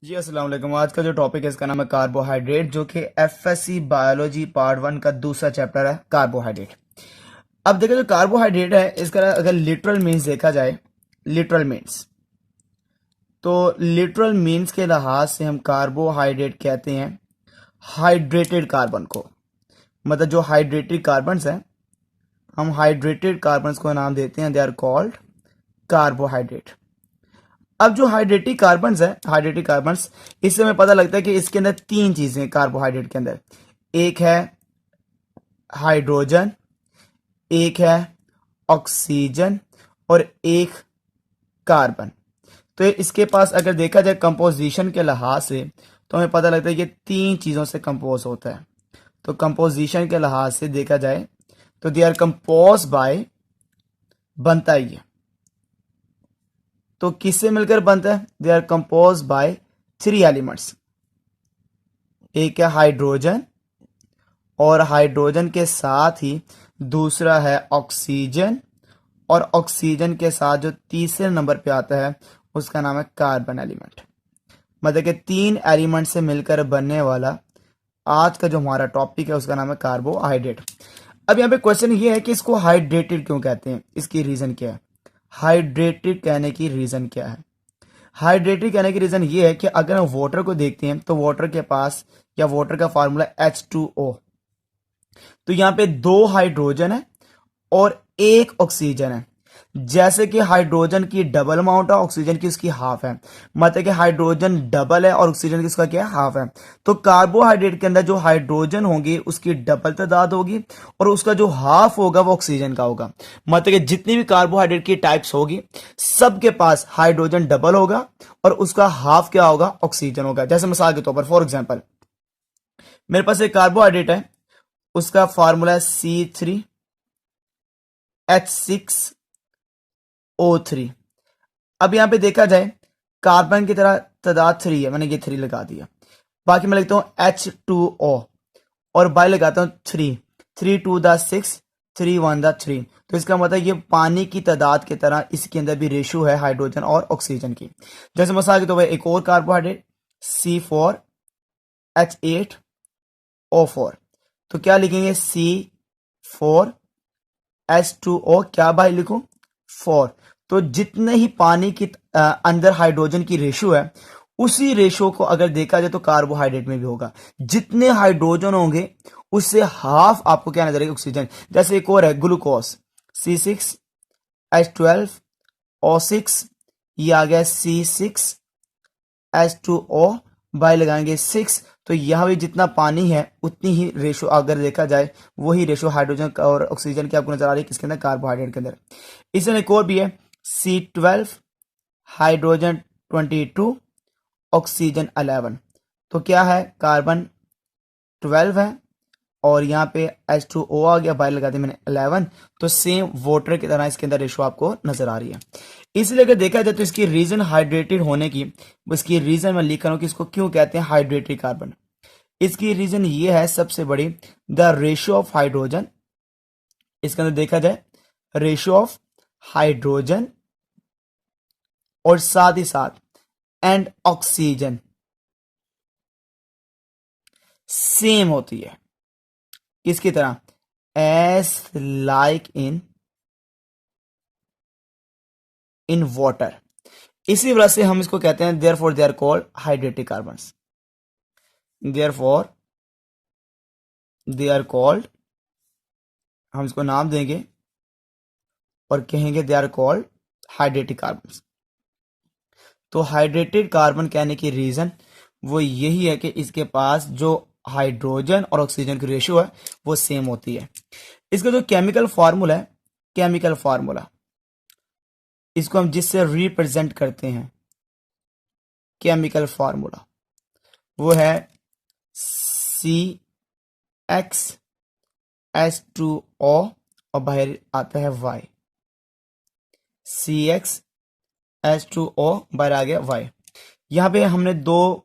जी अस्सलाम वालेकुम। आज का जो टॉपिक है इसका नाम है कार्बोहाइड्रेट, जो कि एफएससी बायोलॉजी पार्ट 1 का दूसरा चैप्टर है कार्बोहाइड्रेट। अब देखो, जो कार्बोहाइड्रेट है इसका अगर लिटरल मीन्स देखा जाए, लिटरल मीन्स तो लिटरल मीन्स के लिहाज से हम कार्बोहाइड्रेट कहते हैं हाइड्रेटेड कार्बन को। मतलब जो हाइड्रेटेड कार्बन्स हैं, हम हाइड्रेटेड कार्बन्स को नाम देते हैं, दे आर कॉल्ड कार्बोहाइड्रेट। अब जो हाइड्रेटिक कार्बन्स है, हाइड्रेटिक कार्बन्स, इससे हमें पता लगता है कि इसके अंदर तीन चीजें हैं कार्बोहाइड्रेट के अंदर। एक है हाइड्रोजन, एक है ऑक्सीजन और एक कार्बन। तो इसके पास अगर देखा जाए कंपोजिशन के लिहाज से, तो हमें पता लगता है कि तीन चीजों से कंपोज होता है। तो कंपोजिशन के लिहाज से देखा जाए तो दे आर कंपोज बाय, बनता ही है। तो किससे मिलकर बनता है? They are compose by three elements. एक है हाइड्रोजन, और हाइड्रोजन के साथ ही दूसरा है ऑक्सीजन, और ऑक्सीजन के साथ जो तीसरे नंबर पे आता है उसका नाम है कार्बन एलिमेंट। मतलब कि तीन एलिमेंट से मिलकर बनने वाला आज का जो हमारा टॉपिक है उसका नाम है कार्बोहाइड्रेट। अब यहाँ पे क्वेश्चन ये है कि इसको हाइड्रेटेड क्यों कहते हैं, इसकी रीजन क्या है? हाइड्रेटेड कहने की रीजन क्या है? हाइड्रेटेड कहने की रीजन ये है कि अगर हम वाटर को देखते हैं तो वाटर के पास, या वाटर का फार्मूला H2O। तो यहां पे दो हाइड्रोजन है और एक ऑक्सीजन है। जैसे कि हाइड्रोजन की डबल अमाउंट है, ऑक्सीजन की उसकी हाफ है। मतलब कि हाइड्रोजन डबल है और ऑक्सीजन की उसका क्या है? हाफ है। तो कार्बोहाइड्रेट के अंदर जो हाइड्रोजन होंगे उसकी डबल तादाद होगी, और उसका जो हाफ होगा वो ऑक्सीजन का होगा। मतलब कि जितनी भी कार्बोहाइड्रेट की टाइप्स होगी सबके पास हाइड्रोजन डबल होगा और उसका हाफ क्या होगा? ऑक्सीजन होगा। जैसे मिसाल के तौर पर, फॉर एग्जाम्पल, मेरे पास एक कार्बोहाइड्रेट है, उसका फार्मूला है C3H6O3। अब यहां पे देखा जाए कार्बन की तरह तादाद 3 है, मैंने ये 3 लगा दिया। बाकी मैं लिखता हूं H2O और बाय लगाता हूं 3, 3 2 द 6, 3 1 द 3। तो इसका मतलब ये पानी की तादाद की तरह इसके अंदर भी रेशो है हाइड्रोजन और ऑक्सीजन की। जैसे मिसाल के तौर पर एक और कार्बोहाइड्रेट C4H8O4। तो क्या लिखेंगे? C4H2O, क्या भाई लिखूं? 4। तो जितने ही पानी की अंदर हाइड्रोजन की रेशो है, उसी रेशो को अगर देखा जाए तो कार्बोहाइड्रेट में भी होगा। जितने हाइड्रोजन होंगे उससे हाफ आपको क्या नजर आएगा? ऑक्सीजन। जैसे एक और है ग्लूकोज, C6H12O6, ये आ गया C6H2O, बाय लगाएंगे 6। तो यहां भी जितना पानी है उतनी ही रेशो अगर देखा जाए, वही रेशो हाइड्रोजन और ऑक्सीजन की आपको नजर आ रही है किसके अंदर? कार्बोहाइड्रेट के अंदर। इसमें एक और भी है C12, हाइड्रोजन 22, ऑक्सीजन 11। तो क्या है? कार्बन 12 है और यहाँ पे H2O आ गया, बाय लगा दिया मैंने 11। तो सेम वाटर की तरह इसके अंदर रेशो आपको नजर आ रही है। इसलिए अगर देखा जाए तो इसकी रीजन हाइड्रेटेड होने की, इसकी रीजन मैं लिख रहा हूं कि इसको क्यों कहते हैं हाइड्रेटेड कार्बन। इसकी रीजन ये है सबसे बड़ी, द रेशियो ऑफ हाइड्रोजन। इसके अंदर देखा जाए रेशियो ऑफ हाइड्रोजन और साथ ही साथ एंड ऑक्सीजन सेम होती है। किसकी तरह? As like in water. इसी वजह से हम इसको कहते हैं therefore they are called hydratic carbons. Therefore they are called, हम इसको नाम देंगे और कहेंगे they are called hydratic carbons. तो हाइड्रेटेड कार्बन कहने की रीजन वो यही है कि इसके पास जो हाइड्रोजन और ऑक्सीजन की रेशियो है वो सेम होती है। इसका जो केमिकल फार्मूला है, केमिकल फार्मूला, इसको हम जिससे रिप्रेजेंट करते हैं, केमिकल फार्मूला वो है CX H2O और बाहर आता है Y। CX H2O बाहर आ गया Y। यहां पे हमने दो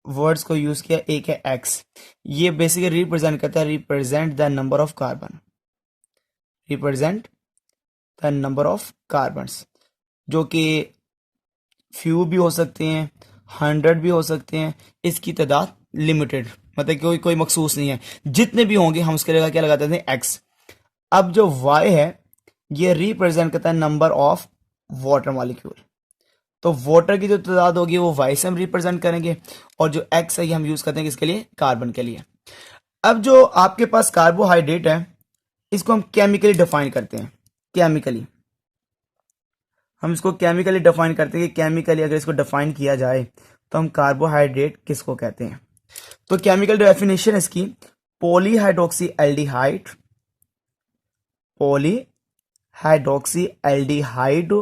वर्ड्स को यूज किया, एक है X, ये बेसिकली रिप्रेजेंट करता है, represent the number of carbon, represent the number of carbons, जो कि फ्यू भी हो सकते हैं 100 भी हो सकते हैं, इसकी तादाद लिमिटेड, मतलब कोई कोई मखसूस नहीं है, जितने भी होंगे हम उसके लिए क्या लगाते थे x। अब जो y है ये रिप्रेजेंट करता है नंबर ऑफ वाटर मॉलिक्यूल, तो वाटर की जो तादाद होगी वो y से हम रिप्रेजेंट करेंगे, और जो x है ये हम यूज करते हैं किसके लिए, कार्बन के लिए। अब जो आपके पास कार्बोहाइड्रेट है इसको हम केमिकली डिफाइन करते हैं, केमिकली हम इसको केमिकली डिफाइन करते हैं कि केमिकली अगर इसको डिफाइन किया जाए तो हम कार्बोहाइड्रेट किसको कहते हैं। तो केमिकल डेफिनेशन इसकी पॉलीहाइड्रोक्सी एल्डिहाइड, पॉलीहाइड्रोक्सी एल्डिहाइड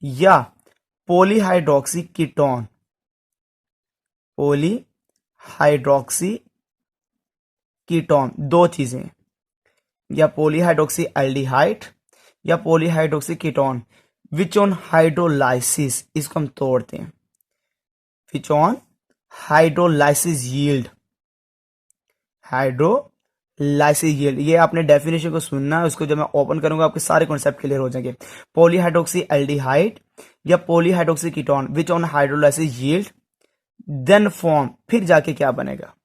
या पॉलीहाइड्रोक्सी कीटोन, पॉलीहाइड्रोक्सी कीटोन, दो चीजें, या पॉलीहाइड्रोक्सी एल्डिहाइड या polyhydroxy ketone which on hydrolysis, इसको हम तोड़ते हैं, which on hydrolysis yield, hydrolysis yield. ये आपने डेफिनेशन को सुनना है, उसको जब मैं ओपन करूंगा आपके सारे कॉन्सेप्ट क्लियर हो जाएंगे। पॉलीहाइड्रोक्सी एल्डिहाइड या polyhydroxy ketone which on hydrolysis yield then form, फिर जाके क्या बनेगा,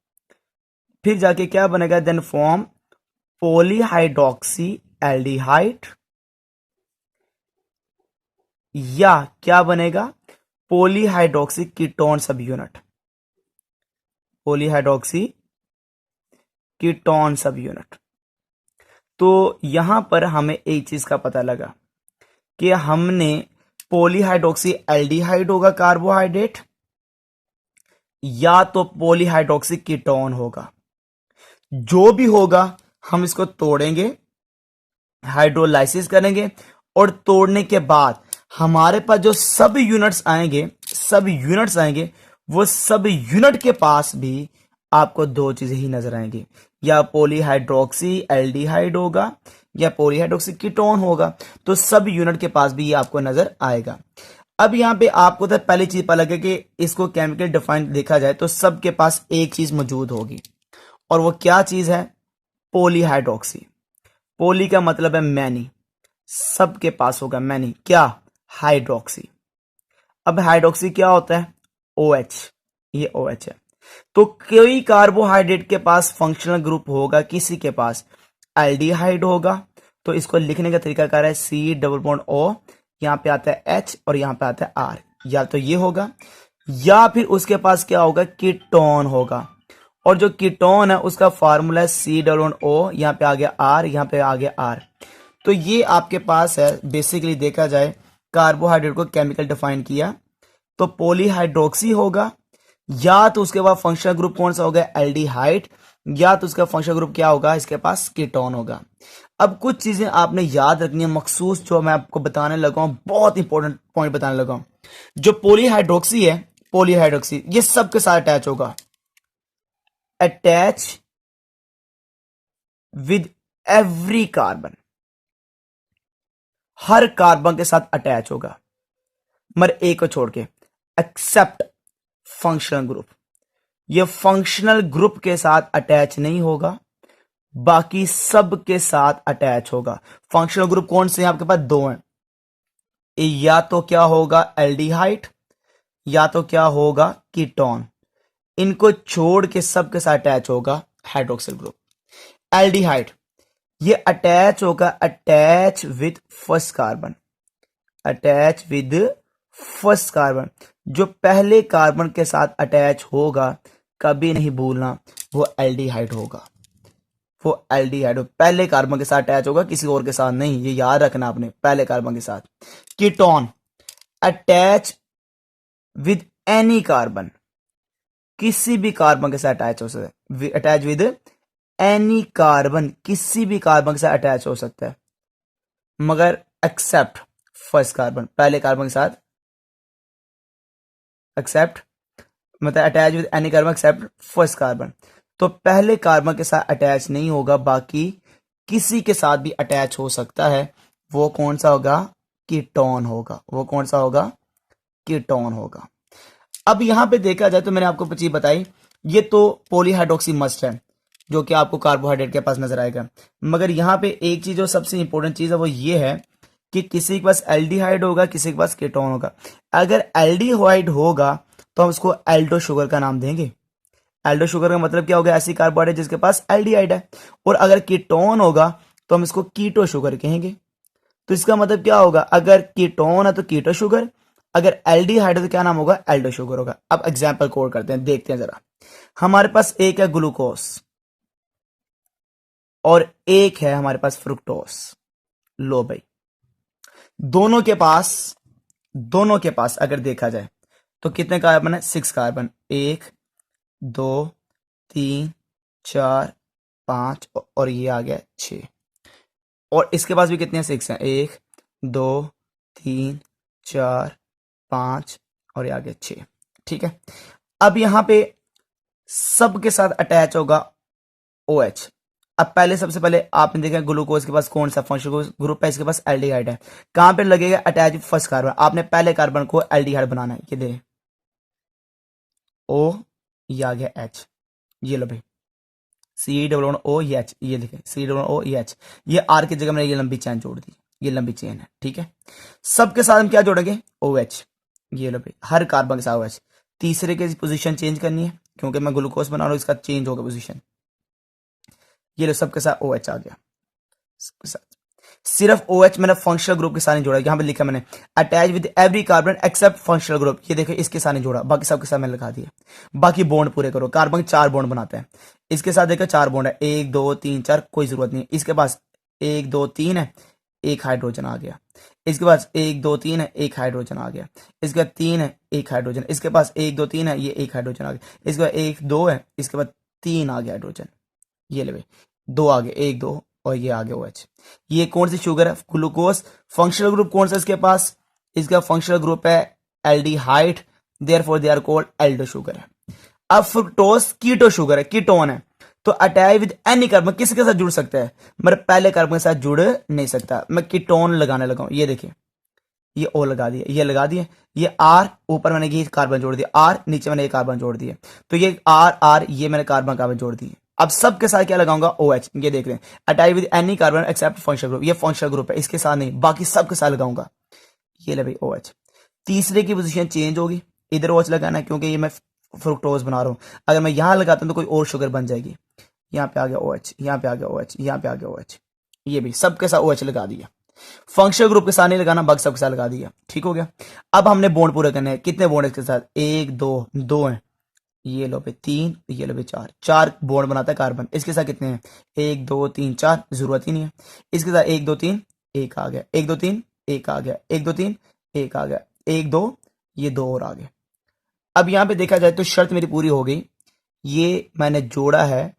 फिर जाके क्या बनेगा, देन फॉर्म पॉलीहाइड्रोक्सी एल्डिहाइड या क्या बनेगा, पॉलीहाइड्रोक्सी कीटोन सब यूनिट, पॉलीहाइड्रोक्सी कीटोन सब यूनिट। तो यहां पर हमें एक चीज का पता लगा कि हमने पॉलीहाइड्रोक्सी एल्डिहाइड होगा कार्बोहाइड्रेट या तो पॉलीहाइड्रोक्सी कीटोन होगा, जो भी होगा हम इसको तोड़ेंगे, हाइड्रोलाइसिस करेंगे, और तोड़ने के बाद हमारे पास जो सब यूनिट्स आएंगे, सब यूनिट्स आएंगे, वो सब यूनिट के पास भी आपको दो चीजें ही नजर आएंगी, या पॉलीहाइड्रोक्सी एल्डिहाइड होगा या पॉलीहाइड्रोक्सी कीटोन होगा, तो सब यूनिट के पास भी ये आपको नजर आएगा। अब यहां पे आपको तो पहली चीज पता लगे कि इसको केमिकल डिफाइन देखा जाए तो सबके पास एक चीज मौजूद होगी, और वो क्या चीज है, पॉलीहाइड्रोक्सी। पॉली का मतलब है मैनी, सबके पास होगा मैनी, क्या, हाइड्रोक्सी। अब हाइड्रोक्सी क्या होता है, OH, ये OH है। तो कोई कार्बोहाइड्रेट के पास फंक्शनल ग्रुप होगा, किसी के पास एल्डिहाइड होगा, तो इसको लिखने का तरीका क्या है, C⋯O, यहां पे आता है H और यहां पे आता है R, या तो ये होगा, या फिर उसके पास क्या होगा, कीटोन होगा, और जो कीटोन है उसका फार्मूला है C⋯O, यहां पे आ गया R, यहां पे आ गया R। तो ये आपके पास है, बेसिकली देखा जाए कार्बोहाइड्रेट को केमिकल डिफाइन किया तो पॉलीहाइड्रोक्सी होगा, या तो उसके बाद फंक्शनल ग्रुप कौन सा होगा, एल्डिहाइड, या तो उसका फंक्शनल ग्रुप क्या होगा, इसके पास कीटोन होगा। अब कुछ चीजें आपने याद रखनी है मखसूस, जो मैं आपको बताने लगा हूं, बहुत इंपॉर्टेंट पॉइंट बताने लगा हूं। जो पॉलीहाइड्रोक्सी है, पॉलीहाइड्रोक्सी ये सबके साथ अटैच होगा, attach with every carbon, her carbon के साथ अटैच होगा, मगर एक को छोड़ के, एक्सेप्ट फंक्शनल ग्रुप, ये फंक्शनल ग्रुप के साथ अटैच नहीं होगा, बाकी सब के साथ अटैच होगा। फंक्शनल ग्रुप कौन से हैं आपके पास, दो हैं, या तो क्या होगा एल्डिहाइड या तो क्या होगा कीटोन, इनको छोड़ के सबके साथ अटैच होगा हाइड्रोक्सिल ग्रुप। एल्डिहाइड ये अटैच होगा, attach with first carbon, attach with first carbon, जो पहले कार्बन के साथ अटैच होगा, कभी नहीं भूलना वो एल्डिहाइड होगा, वो एल्डिहाइड पहले कार्बन के साथ अटैच होगा, किसी और के साथ नहीं, ये याद रखना आपने, पहले कार्बन के साथ। Ketone attach with any carbon, किसी भी कार्बन के साथ अटैच हो सकता है, अटैच विद एनी कार्बन, किसी भी कार्बन के साथ अटैच हो सकता है, मगर एक्सेप्ट फर्स्ट कार्बन, पहले कार्बन के साथ, एक्सेप्ट मतलब attach with any carbon accept first carbon, तो पहले कार्बन के साथ अटैच नहीं होगा, बाकी किसी के साथ भी अटैच हो सकता है, वो कौन सा होगा, कीटोन होगा, वो कौन सा होगा, कीटोन होगा। अब यहां पे देखा जाए तो मैंने आपको चीज बताई, ये तो पॉलीहाइड्रोक्सी मस्ट है जो कि आपको कार्बोहाइड्रेट के पास नजर आएगा, मगर यहां पे एक चीज जो सबसे इंपॉर्टेंट चीज है वो ये है कि किसी के पास एल्डिहाइड होगा, किसी के पास कीटोन होगा। अगर एल्डिहाइड होगा तो हम उसको एल्डो शुगर का नाम देंगे। एल्डो शुगर का मतलब क्या होगा? ऐसी कार्बोहाइड्रेट जिसके पास एल्डिहाइड है। और अगर कीटोन होगा तो हम इसको कीटो शुगर कहेंगे। तो इसका मतलब क्या होगा? अगर कीटोन है तो कीटो शुगर, अगर एल्डिहाइड है तो क्या नाम होगा? एल्डो शुगर होगा। अब एग्जाम्पल कोड करते हैं, देखते हैं जरा। हमारे पास एक है ग्लूकोस और एक है हमारे पास फ्रुक्टोस। लो भाई, दोनों के पास अगर देखा जाए तो कितने कार्बन है? 6 कार्बन। 1 2 3 4 5 और ये आ गया 6। और इसके पास भी कितने हैं? 6 हैं। 1 2 3 4 5 और ये आ गया 6। ठीक है। अब यहां पे सबके साथ अटैच होगा OH। अब पहले सबसे पहले आपने देखा ग्लूकोज के पास कौन सा फंक्शनल ग्रुप है? इसके पास एल्डिहाइड है। कहां पे लगेगा? Attach first carbon. आपने पहले कार्बन को एल्डिहाइड बनाना है। ये दे O, ये आ गया H। ये लो भाई, COO ये H, ये लिखे COO ये H। ये R की जगह मैंने ये लंबी चेन जोड़ दी, ये लंबी चेन है। ठीक है। सबके साथ हम क्या जोड़ेंगे? OH। ये लो भाई, हर कार्बन के साथ OH। तीसरे की पोजीशन चेंज करनी है क्योंकि मैं ग्लूकोज बना रहा हूं, इसका चेंज होगा पोजीशन। ये लो, सबके साथ OH आ गया। सबके साथ सिर्फ OH मैंने फंक्शनल ग्रुप के साथ नहीं जोड़ा। यहां पे लिखा मैंने attach with every carbon except functional group. ये देखो, इसके साथ नहीं जोड़ा, बाकी सबके साथ मैंने लगा दिया। बाकी बॉन्ड पूरे करो। कार्बन 4 बॉन्ड बनाते हैं। इसके साथ देखो 4 बॉन्ड है, 1 2 3 4, कोई जरूरत नहीं। इसके पास 1 2 3 है, एक हाइड्रोजन आ गया। इसके पास 1 2 3 है, एक हाइड्रोजन आ गया। इसके बाद 3 है, एक हाइड्रोजन। इसके पास 1 2 3 है, ये एक हाइड्रोजन आ गया। इसके बाद 1 2 है, इसके बाद 3 आ गया हाइड्रोजन। ये ले भाई, 2 आ गए, 1 2 और ये आ गया OH। ये कौन सी शुगर है? ग्लूकोज। फंक्शनल ग्रुप कौन सा इसके पास? इसका फंक्शनल ग्रुप है aldehyde, therefore they are called aldo sugar है। अब फ्रुक्टोज कीटो शुगर है, कीटोन है। तो अटैच विद एनी कार्बन, किसके साथ जुड़ सकता है? मेरे पहले कार्बन के साथ जुड़ नहीं सकता। मैं कीटोन लगाने लगा हूं। ये देखिए, ये O लगा दिया, ये लगा दिया। ये R, ऊपर मैंने ये कार्बन जोड़ दिया। R नीचे मैंने ये कार्बन जोड़ दिया। तो ये R ये मैंने कार्बन जोड़ दिए। अब सबके साथ क्या लगाऊंगा? OH। ये देख रहे हैं, attach with any carbon except functional group. ये फंक्शनल ग्रुप है, इसके साथ नहीं, बाकी सबके साथ लगाऊंगा। ये ले भाई OH। तीसरे की पोजीशन चेंज होगी, इधर OH लगाना है क्योंकि ये मैं फ्रुक्टोज बना रहा हूं। अगर मैं यहां लगाता हूं तो कोई और शुगर बन जाएगी। यहाँ पे आ गया OH, यहाँ पे आ गया OH, यहाँ पे आ गया OH। ये भी सबके साथ OH लगा दिया। फंक्शनल ग्रुप के साथ नहीं लगाना, बाकी सबके साथ लगा दिया। ठीक हो गया। अब हमने बॉन्ड पूरे करने हैं। कितने बॉन्ड इसके साथ? 1 2 2 है। ये लो पे 3, ये लो पे 4, 4 बॉन्ड बनाता है कार्बन। इसके साथ कितने हैं? 1 2 3 4, जरूरत ही नहीं है। इसके साथ 1 2 3, एक आ गया। 1 2 3, एक आ गया। 1 2 3, एक आ गया। 1 2, ये 2 और आ गए। अब यहां पे देखा जाए तो शर्त मेरी पूरी हो गई। ये मैंने जोड़ा है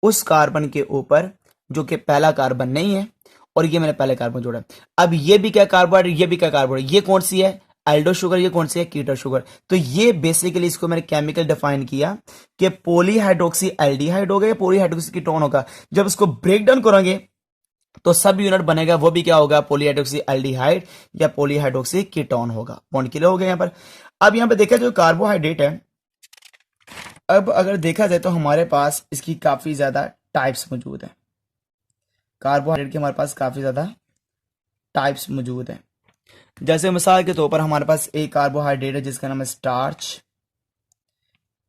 उस कार्बन के ऊपर जो कि पहला कार्बन नहीं है, और ये मैंने पहले कार्बन जोड़ा। अब ये भी क्या कार्बोहाइड्रेट, ये भी क्या कार्बोहाइड्रेट। ये कौन सी है? Aldo sugar. ये कौन सी है? Keto sugar. तो ये बेसिकली इसको मैंने केमिकल डिफाइन किया कि पॉलीहाइड्रोक्सी एल्डिहाइड हो गया, पॉलीहाइड्रोक्सी कीटोन होगा। जब इसको ब्रेक डाउन करेंगे तो सब यूनिट बनेगा, वो भी क्या होगा? पॉलीहाइड्रोक्सी एल्डिहाइड या पॉलीहाइड्रोक्सी कीटोन होगा। बॉन्ड क्लियर हो गया यहां पर। अब यहां पर देखा जो कार्बोहाइड्रेट है, अब अगर देखा जाए तो हमारे पास इसकी काफी ज्यादा टाइप्स मौजूद है। कार्बोहाइड्रेट के हमारे पास काफी ज्यादा टाइप्स मौजूद हैं। जैसे मिसाल के तौर पर हमारे पास एक कार्बोहाइड्रेट है जिसका नाम है स्टार्च,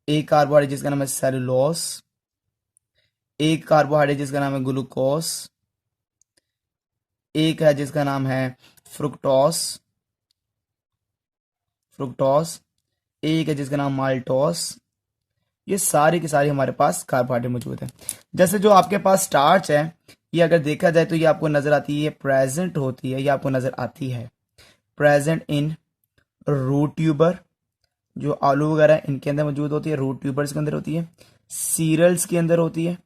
एक कार्बोहाइड्रेट जिसका नाम है सेलुलोज, एक कार्बोहाइड्रेट जिसका नाम है ग्लूकोज, एक है जिसका नाम है फ्रुक्टोस, एक है जिसका नाम माल्टोस। ये सारी की सारी हमारे पास कार्बोहाइड्रेट मौजूद है। जैसे जो आपके पास स्टार्च है, ये अगर देखा जाए तो ये आपको नजर आती है, प्रेजेंट होती है, ये आपको नजर आती है प्रेजेंट इन रूट ट्यूबर, जो आलू वगैरह इनके अंदर मौजूद होती है, रूट ट्यूबर्स के अंदर होती है, सीरियल्स के अंदर होती है,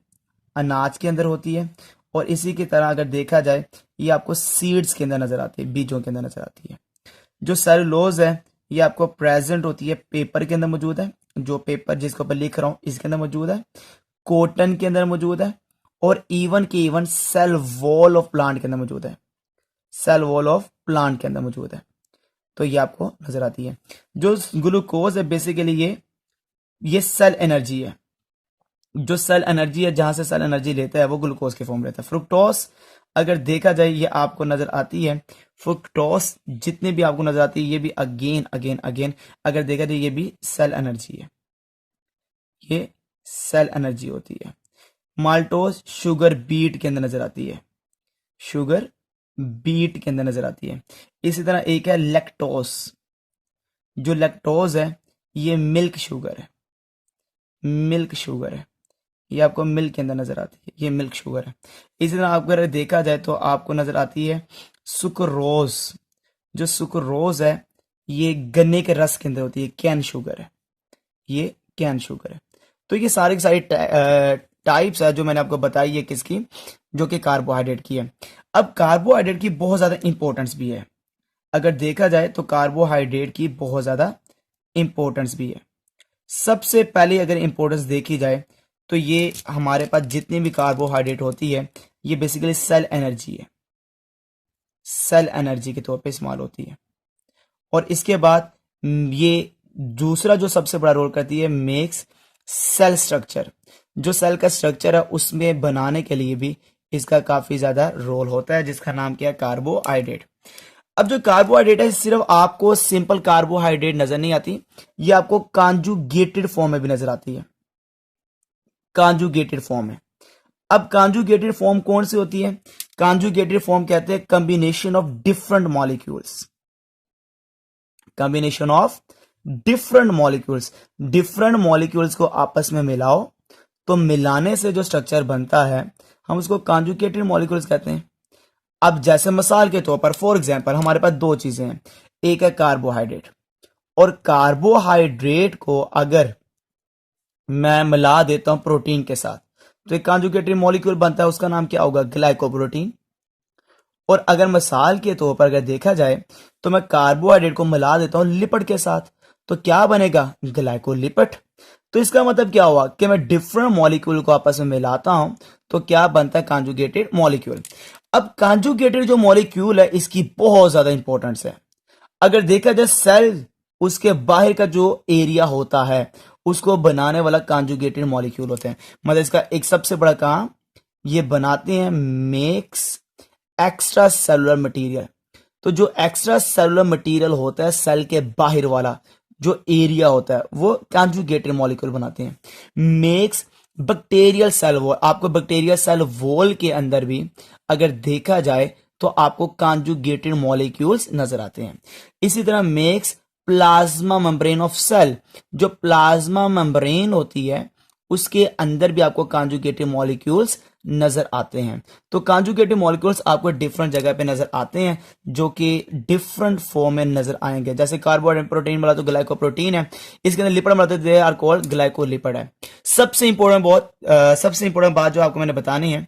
अनाज के अंदर होती है। और इसी की तरह अगर देखा जाए ये आपको सीड्स के अंदर नजर आती है, बीजों के अंदर नजर आती है। जो सेलुलोज है ये आपको प्रेजेंट होती है, पेपर के अंदर मौजूद है, जो पेपर जिसके ऊपर लिख रहा हूं इसके अंदर मौजूद है, कॉटन के अंदर मौजूद है, और even cell wall of plant के अंदर मौजूद है, सेल वॉल ऑफ प्लांट के अंदर मौजूद है। तो ये आपको नजर आती है। जो ग्लूकोज है बेसिकली ये सेल एनर्जी है, जो सेल एनर्जी है, जहां से सेल एनर्जी लेता है वो ग्लूकोज के फॉर्म लेता है। फ्रुक्टोस अगर देखा जाए ये आपको नजर आती है, फ्रुक्टोस जितने भी आपको नजर आती है ये भी अगेन अगेन अगेन अगर देखा जाए ये भी सेल एनर्जी है, ये सेल एनर्जी होती है। माल्टोस शुगर बीट के अंदर नजर आती है, शुगर बीट के अंदर नजर आती है। इसी तरह एक है लैक्टोस, जो लैक्टोज है ये मिल्क शुगर है, मिल्क शुगर है, ये आपको मिल्क के अंदर नजर आती है, ये मिल्क शुगर है। इसी तरह आपको अगर देखा जाए तो आपको नजर आती है सुक्रोज, जो सुक्रोज है ये गन्ने के रस के अंदर होती है, कैन शुगर है, ये कैन शुगर है। तो ये सारी की सारी टाइप्स है जो मैंने आपको बताई है किसकी, जो कि कार्बोहाइड्रेट की है। अब कार्बोहाइड्रेट की बहुत ज्यादा इंपॉर्टेंस भी है, अगर देखा जाए तो कार्बोहाइड्रेट की बहुत ज्यादा इंपॉर्टेंस भी है। सबसे पहले अगर इंपॉर्टेंस देखी जाए तो ये हमारे पास जितनी भी कार्बोहाइड्रेट होती है ये बेसिकली सेल एनर्जी है, सेल एनर्जी के तौर पे इस्तेमाल होती है। और इसके बाद ये दूसरा जो सबसे बड़ा रोल करती है मेक्स सेल स्ट्रक्चर, जो सेल का स्ट्रक्चर है उसमें बनाने के लिए भी इसका काफी ज्यादा रोल होता है, जिसका नाम क्या है, कार्बोहाइड्रेट। अब जो कार्बोहाइड्रेट है सिर्फ आपको सिंपल कार्बोहाइड्रेट नजर नहीं आती, ये आपको कांजुगेटेड फॉर्म में भी नजर आती है, कांजुगेटेड फॉर्म में। अब कांजुगेटेड फॉर्म कौन सी होती है, कांजुगेटेड फॉर्म कहते हैं combination of different molecules, combination of different molecules, different molecules को आपस में मिलाओ तो मिलाने से जो स्ट्रक्चर बनता है हम उसको कांजुगेटेड मॉलिक्यूल्स कहते हैं। अब जैसे मिसाल के तौर पर फॉर एग्जांपल हमारे पास दो चीजें हैं, एक है कार्बोहाइड्रेट, और कार्बोहाइड्रेट को अगर मैं मिला देता हूं प्रोटीन के साथ तो एक कांजुगेटेड मॉलिक्यूल बनता है, उसका नाम क्या होगा, ग्लाइकोप्रोटीन। और अगर मिसाल के तौर पर अगर देखा जाए तो मैं कार्बोहाइड्रेट को मिला देता हूं लिपिड के साथ तो क्या बनेगा, ग्लाइकोलिपिड। तो इसका मतलब क्या हुआ कि मैं डिफरेंट मॉलिक्यूल को आपस में मिलाता हूं तो क्या बनता है, कांजुगेटेड मॉलिक्यूल। अब कांजुगेटेड जो मॉलिक्यूल है इसकी बहुत ज्यादा इंपॉर्टेंस है। अगर देखा जाए सेल उसके बाहर का जो एरिया होता है उसको बनाने वाला कांजुगेटेड मॉलिक्यूल होते हैं, मतलब इसका एक सबसे बड़ा काम ये बनाते हैं, मेक्स एक्स्ट्रा सेलुलर मटेरियल। तो जो एक्स्ट्रा सेलुलर मटेरियल होता है सेल के बाहर वाला जो एरिया होता है वो कांजुगेटेड मॉलिक्यूल बनाते हैं। मेक्स बैक्टीरियल सेल वॉल, आपको बैक्टीरियल सेल वॉल के अंदर भी अगर देखा जाए तो आपको कांजुगेटेड मॉलिक्यूल्स नजर आते हैं। इसी तरह makes plasma membrane of cell, जो प्लाज्मा मेम्ब्रेन होती है उसके अंदर भी आपको कांजुगेटेड मॉलिक्यूल्स नजर आते हैं। तो कांजुगेटेड मॉलिक्यूल्स आपको डिफरेंट जगह पे नजर आते हैं जो कि डिफरेंट फॉर्म में नजर आएंगे। जैसे कार्बोहाइड्रेट प्रोटीन वाला तो ग्लाइकोप्रोटीन है, इसके अंदर लिपिड मिलते दे आर कॉल्ड ग्लाइकोलिपिड है। सबसे इंपॉर्टेंट बात जो आपको मैंने बतानी है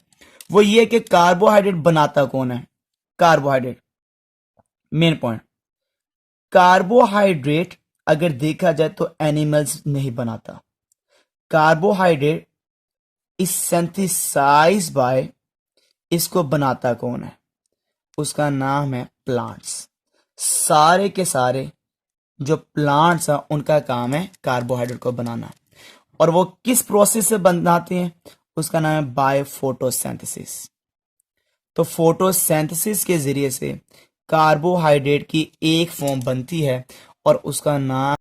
वो ये है कि कार्बोहाइड्रेट बनाता कौन है, कार्बोहाइड्रेट मेन पॉइंट। कार्बोहाइड्रेट अगर देखा जाए तो एनिमल्स नहीं बनाता, कार्बोहाइड्रेट इज सिंथेसाइज्ड बाय, इसको बनाता कौन है, उसका नाम है प्लांट्स। सारे के सारे जो प्लांट्स हैं उनका काम है कार्बोहाइड्रेट को बनाना, और वो किस प्रोसेस से बनाते हैं, उसका नाम है बाय फोटोसिंथेसिस। तो फोटोसिंथेसिस के जरिए से कार्बोहाइड्रेट की एक फॉर्म बनती है और उसका नाम